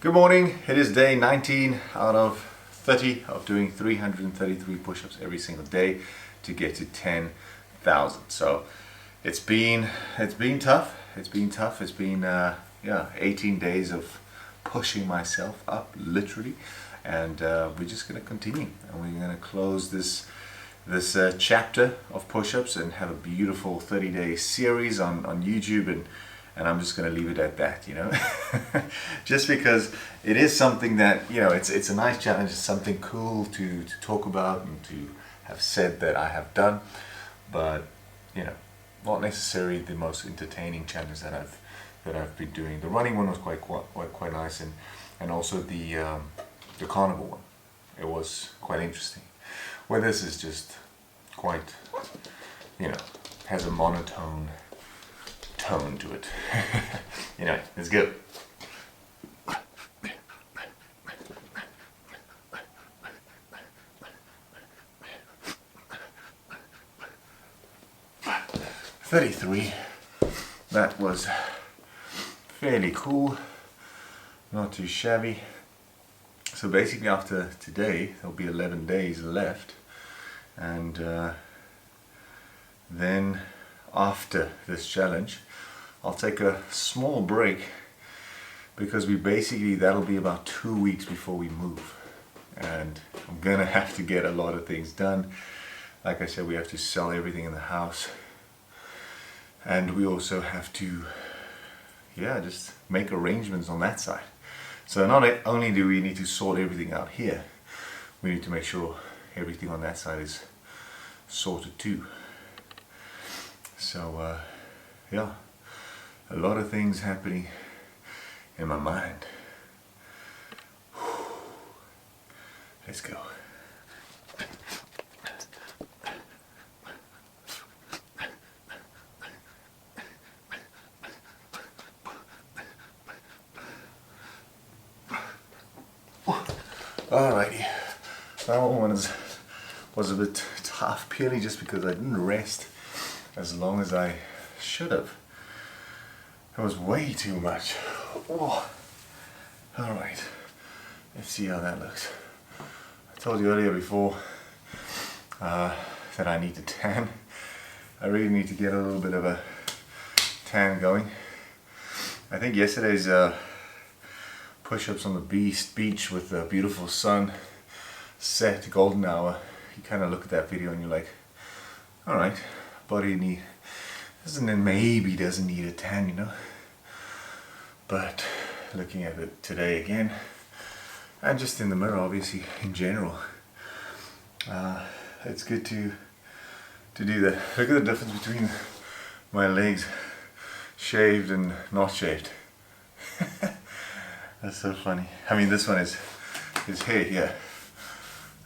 Good morning. It is day 19 out of 30 of doing 333 push-ups every single day to get to 10,000. So it's been tough. It's been 18 days of pushing myself up, literally, and we're just going to continue, and we're going to close this chapter of push-ups and have a beautiful 30-day series on YouTube, and I'm just going to leave it at that, you know. Just because it is something that, you know, it's a nice challenge, it's something cool to talk about and to have said that I have done, but, you know, not necessarily the most entertaining challenge that I've been doing. The running one was quite nice, and also the carnivore one. It was quite interesting. Where this is just quite, you know, has a monotone tone to it. Anyway, let's go. $33. That was fairly cool, not too shabby. So basically after today there'll be 11 days left, and then after this challenge I'll take a small break, because that'll be about 2 weeks before we move, and I'm gonna have to get a lot of things done. Like I said, we have to sell everything in the house, and we also have to just make arrangements on that side. So not only do we need to sort everything out here, we need to make sure everything on that side is sorted too. So a lot of things happening in my mind. Let's go. Alrighty, that one was a bit tough, purely just because I didn't rest as long as I should have. It was way too much. Oh. Alright, let's see how that looks. I told you earlier before that I need to tan. I really need to get a little bit of a tan going. I think yesterday's push-ups on the beach with the beautiful sun set, golden hour, you kind of look at that video and you're like, alright, body doesn't need a tan, you know. But looking at it today again, and just in the mirror, obviously, in general, it's good to do that. Look at the difference between my legs shaved and not shaved. That's so funny. I mean, this one is hair here,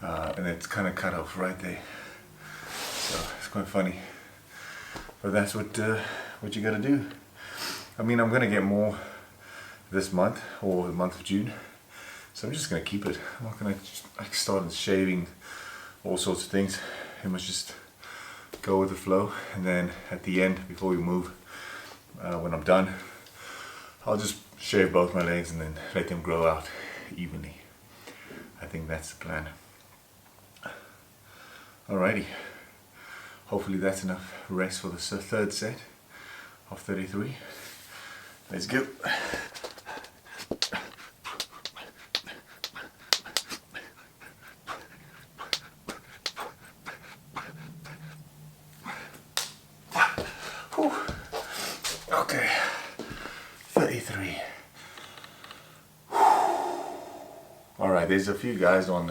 and it's kind of cut off right there. So it's quite funny. But that's what you gotta do. I mean, I'm gonna get more this month, or the month of June. So I'm just gonna keep it. I'm not gonna start shaving all sorts of things. I must just go with the flow, and then at the end, before we move, when I'm done, I'll just shave both my legs and then let them grow out evenly. I think that's the plan. Alrighty. Hopefully that's enough rest for the third set of 33. Let's go. Whew. Okay, 33. Alright, there's a few guys on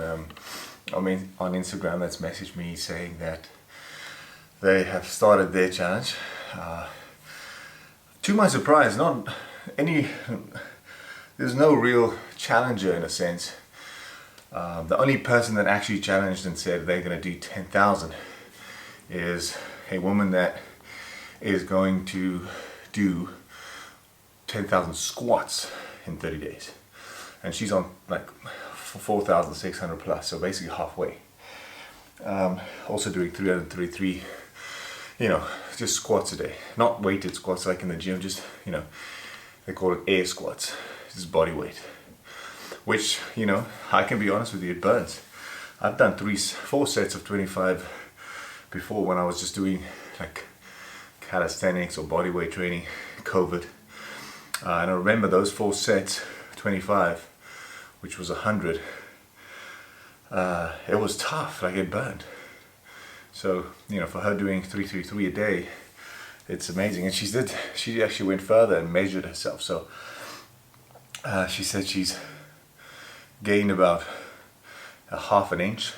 Instagram that's messaged me saying that they have started their challenge. To my surprise, there's no real challenger in a sense. The only person that actually challenged and said they're going to do 10,000 is a woman that is going to do 10,000 squats in 30 days. And she's on like 4,600 plus, so basically halfway. Also doing 333, you know, just squats a day. Not weighted squats like in the gym, just, you know, they call it air squats, just body weight. which, you know, I can be honest with you, it burns. I've done 4 sets of 25 before when I was just doing like calisthenics or bodyweight training, COVID. And I remember those 4 sets, 25, which was 100. It was tough, like it burned. So, you know, for her doing 333 a day, it's amazing. And she actually went further and measured herself. So she said she's gained about a half an inch,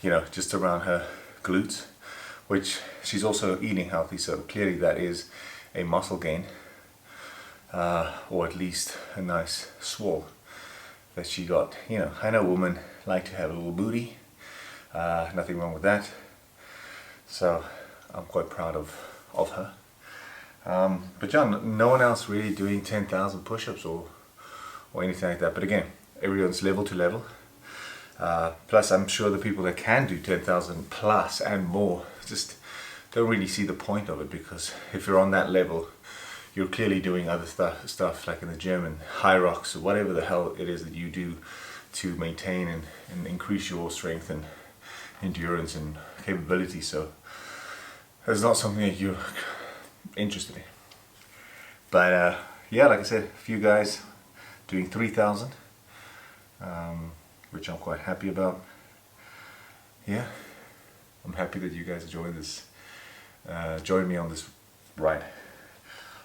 you know, just around her glutes, which she's also eating healthy. So clearly that is a muscle gain, or at least a nice swole that she got. You know, I know women like to have a little booty, nothing wrong with that. So I'm quite proud of her. But John, no one else really doing 10,000 push-ups or anything like that. But again, everyone's level to level. Plus I'm sure the people that can do 10,000 plus and more just don't really see the point of it, because if you're on that level, you're clearly doing other stuff like in the gym and high rocks or whatever the hell it is that you do to maintain and increase your strength and endurance and capability. So it's not something that you're interested in. But yeah, like I said, a few guys doing 3,000, which I'm quite happy about. Yeah, I'm happy that you guys joined me on this ride,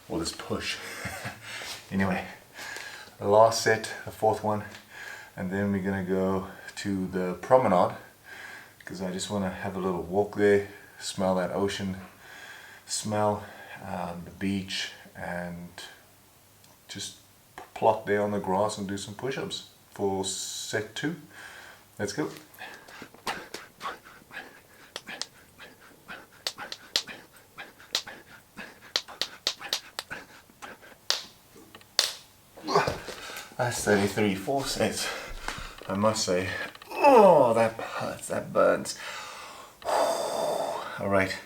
or this push. Anyway, the last set, the 4th one, and then we're gonna go to the Promenade, because I just want to have a little walk there, smell that ocean smell, the beach, and just plot there on the grass and do some push-ups for set 2. Let's go. That's 33 4 sets, I must say. Oh, that hurts, that burns. Alright,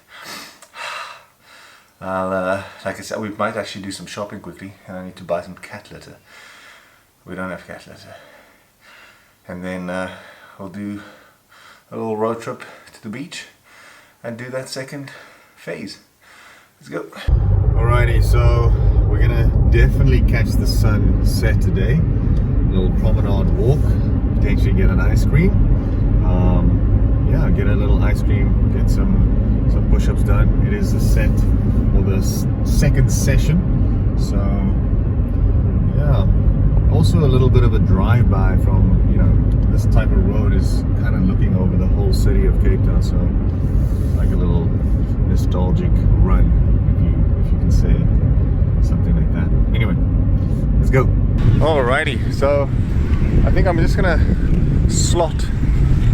like I said, we might actually do some shopping quickly, and I need to buy some cat litter. We don't have cat litter. And then we'll do a little road trip to the beach and do that second phase. Let's go. Alrighty, so we're gonna definitely catch the sunset today. A little promenade walk, potentially get an ice cream. Yeah, get a little ice cream, get some push-ups done. It is the set, or the second session. So yeah, also a little bit of a drive-by from, you know, this type of road is kind of looking over the whole city of Cape Town. So like a little nostalgic run, if you can say something like that. Anyway, let's go. Alrighty, so I think I'm just gonna slot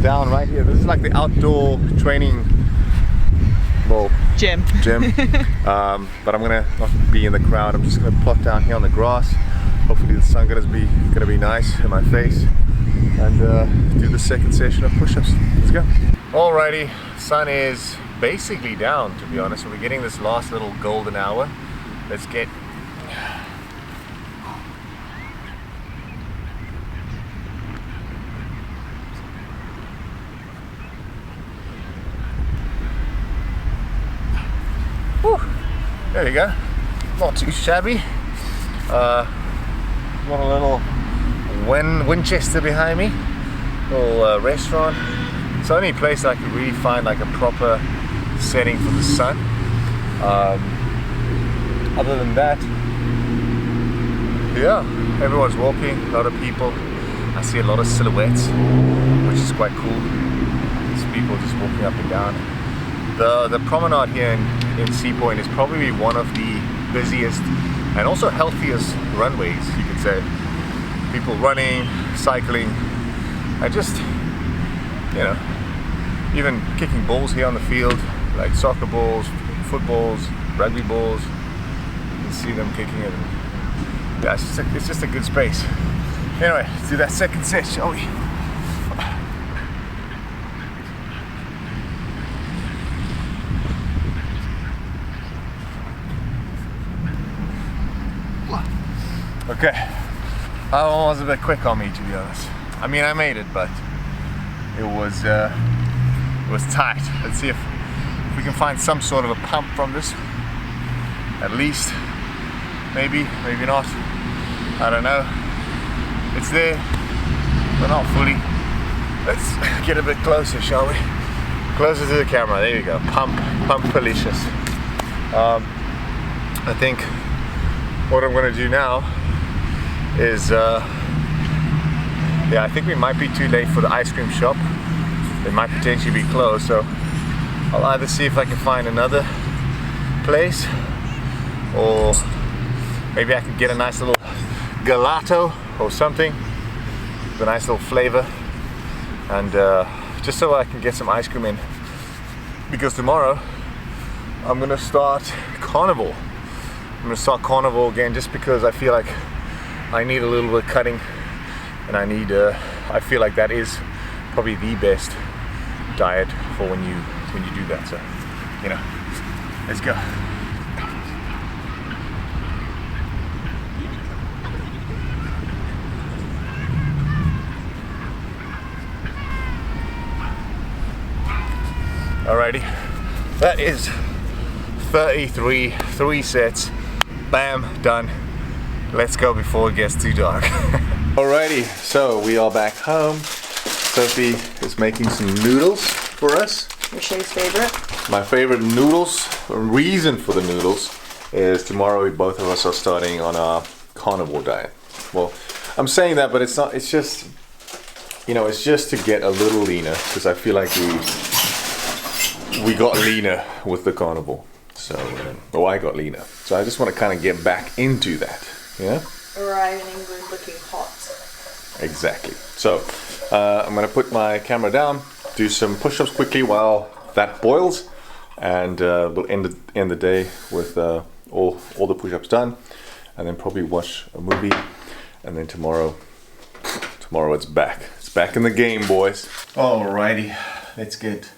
down right here. This is like the outdoor training, well, gym. But I'm gonna not be in the crowd. I'm just gonna plot down here on the grass. Hopefully the sun gonna be nice in my face, and do the second session of push-ups. Let's go. Alrighty, sun is basically down, to be honest. So we're getting this last little golden hour. Let's get there you go, not too shabby. Got a little Winchester behind me, little restaurant. It's the only place I could really find like a proper setting for the sun. Other than that, yeah, everyone's walking, a lot of people. I see a lot of silhouettes, which is quite cool. There's people just walking up and down. The promenade here in Sea Point is probably one of the busiest and also healthiest runways, you could say. People running, cycling, and just, you know, even kicking balls here on the field, like soccer balls, footballs, rugby balls. You can see them kicking it. Yeah, it's just a good space. Anyway, let's do that second set, shall we? Okay, That one was a bit quick on me, to be honest. I mean, I made it, but it was tight. Let's see if we can find some sort of a pump from this. At least, maybe not. I don't know. It's there, but not fully. Let's get a bit closer, shall we? Closer to the camera. There you go. Pump delicious. I think what I'm going to do now is, yeah, I think we might be too late for the ice cream shop. They might potentially be closed, so I'll either see if I can find another place, or maybe I can get a nice little gelato or something with a nice little flavor, and just so I can get some ice cream in, because tomorrow I'm gonna start carnivore. I'm gonna start carnivore again, just because I feel like I need a little bit of cutting, and I feel like that is probably the best diet for when you do that. So, you know, let's go. Alrighty, that is 3 sets. Bam, done. Let's go before it gets too dark. Alrighty, so we are back home. Sophie is making some noodles for us. Michelle's favorite. My favorite noodles. The reason for the noodles is tomorrow both of us are starting on our carnivore diet. Well, I'm saying that, but it's not. It's just, you know, it's just to get a little leaner, because I feel like we got leaner with the carnivore. So, or I got leaner. So I just want to kind of get back into that. Yeah. Arrive in England looking hot. Exactly. So I'm going to put my camera down, do some push-ups quickly while that boils, and we'll end the day with all the push-ups done, and then probably watch a movie, and then tomorrow it's back. It's back in the game, boys. Alrighty, let's get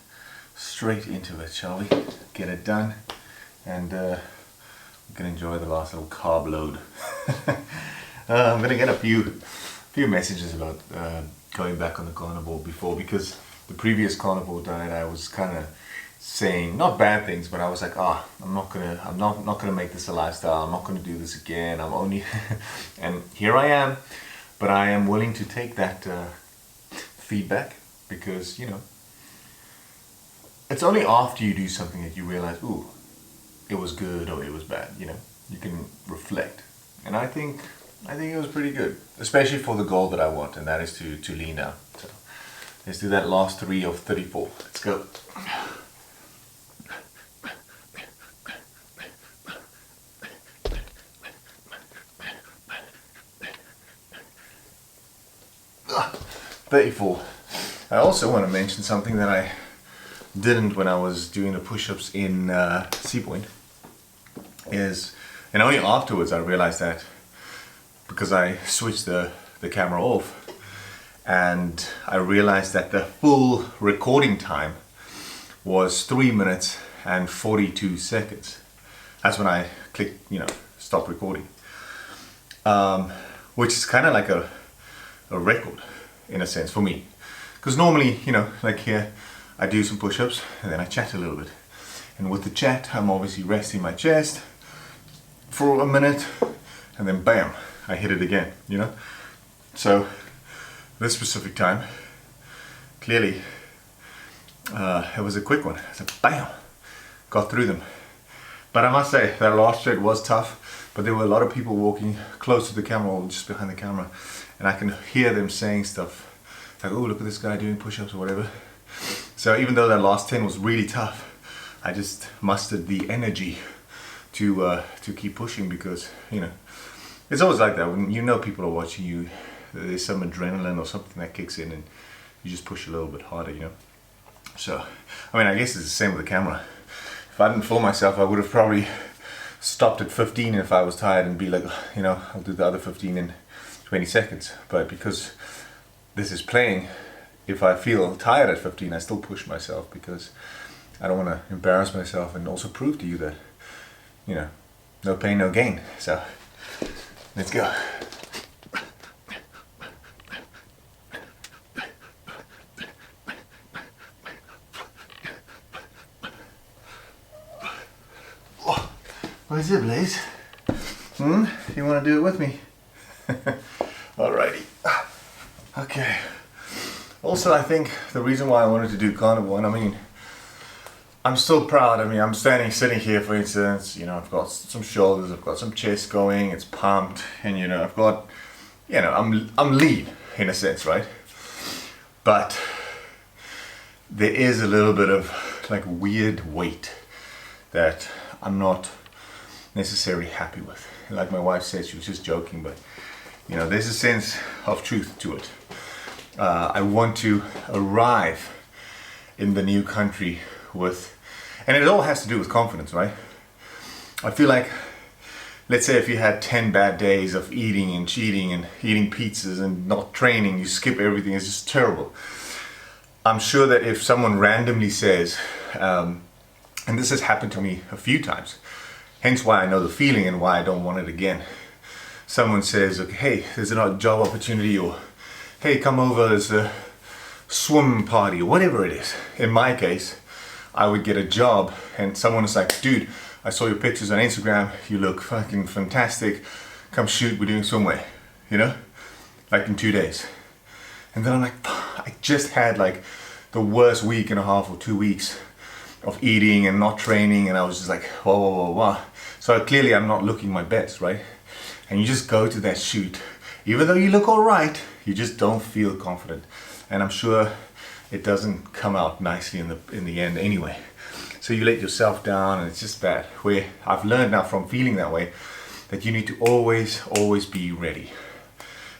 straight into it, shall we? Get it done, and we can enjoy the last little carb load. I'm gonna get a few messages about going back on the carnivore before, because the previous carnivore diet I was kind of saying not bad things, but I was like, I'm not gonna make this a lifestyle. I'm not gonna do this again. I'm only and here I am, but I am willing to take that feedback, because, you know, it's only after you do something that you realize, ooh, it was good or it was bad. You know, you can reflect, and I think it was pretty good, especially for the goal that I want, and that is to lean out. So let's do that last 3 of 34. Let's go. Ah, 34. I also want to mention something that I didn't when I was doing the push-ups in Sea Point, and only afterwards I realized that, because I switched the camera off, and I realized that the full recording time was 3 minutes and 42 seconds. That's when I clicked, you know, stop recording, which is kind of like a record in a sense for me, because normally, you know, like here I do some push-ups and then I chat a little bit, and with the chat I'm obviously resting my chest for a minute, and then bam, I hit it again, you know. So this specific time, clearly it was a quick one. It's like bam, got through them. But I must say that last set was tough, but there were a lot of people walking close to the camera or just behind the camera, and I can hear them saying stuff like, oh, look at this guy doing push-ups or whatever. So even though that last 10 was really tough, I just mustered the energy to keep pushing, because, you know, it's always like that when you know people are watching you. There's some adrenaline or something that kicks in, and you just push a little bit harder, you know. So, I mean, I guess it's the same with the camera. If I didn't film myself, I would have probably stopped at 15 if I was tired and be like, you know, I'll do the other 15 in 20 seconds. But because this is playing, if I feel tired at 15, I still push myself, because I don't want to embarrass myself, and also prove to you that, you know, no pain, no gain. So let's go. What is it, Blaze? You want to do it with me? Alrighty. Okay. Also, I think the reason why I wanted to do carnivore, and I mean, I'm still proud. I mean, I'm sitting here, for instance, you know, I've got some shoulders, I've got some chest going, it's pumped, and you know, I've got, you know, I'm lean in a sense, right? But there is a little bit of like weird weight that I'm not necessarily happy with. Like my wife said, she was just joking, but you know, there's a sense of truth to it. I want to arrive in the new country with, and it all has to do with confidence, right? I feel like, let's say if you had 10 bad days of eating and cheating and eating pizzas and not training, you skip everything, it's just terrible. I'm sure that if someone randomly says, and this has happened to me a few times, hence why I know the feeling and why I don't want it again. Someone says, okay, hey, there's a job opportunity, or hey, come over, there's a swim party, or whatever it is. In my case, I would get a job and someone is like, dude, I saw your pictures on Instagram, you look fucking fantastic, come shoot, we're doing swimwear, you know? Like in 2 days. And then I'm like, I just had like the worst week and a half or 2 weeks of eating and not training, and I was just like, whoa, whoa, whoa, whoa. So clearly I'm not looking my best, right? And you just go to that shoot, even though you look all right, you just don't feel confident. And I'm sure it doesn't come out nicely in the end anyway. So you let yourself down, and it's just bad. Where I've learned now from feeling that way, that you need to always be ready.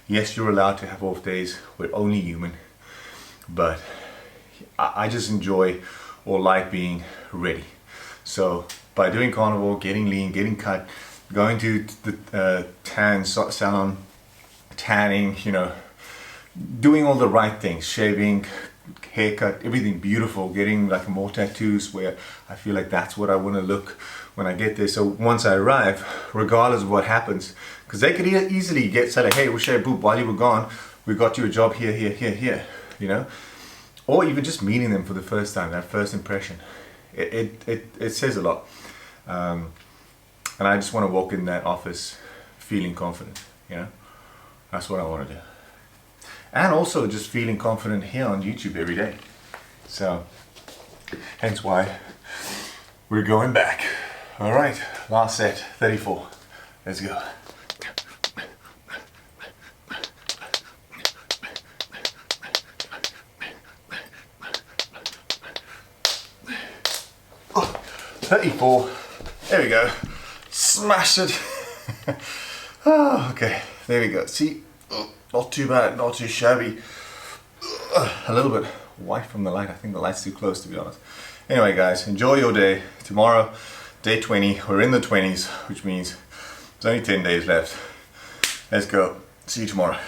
Yes, you're allowed to have off days, we're only human, but I just enjoy or like being ready. So by doing carnivore, getting lean, getting cut, going to the tan salon, tanning, you know, doing all the right things, shaving, haircut, everything beautiful, getting like more tattoos where I feel like that's what I want to look when I get there. So once I arrive, regardless of what happens, because they could easily say like, hey, Roche, boop, while you were gone, we got you a job here, you know? Or even just meeting them for the first time, that first impression. It says a lot. And I just want to walk in that office feeling confident, you know? That's what I want to do. And also just feeling confident here on YouTube every day. So, hence why we're going back. All right, last set, 34. Let's go. Oh, 34. There we go. Smash it. Oh, okay, there we go. See, not too bad, not too shabby. A little bit white from the light. I think the light's too close, to be honest. Anyway, guys, enjoy your day. Tomorrow, day 20. We're in the 20s, which means there's only 10 days left. Let's go. See you tomorrow.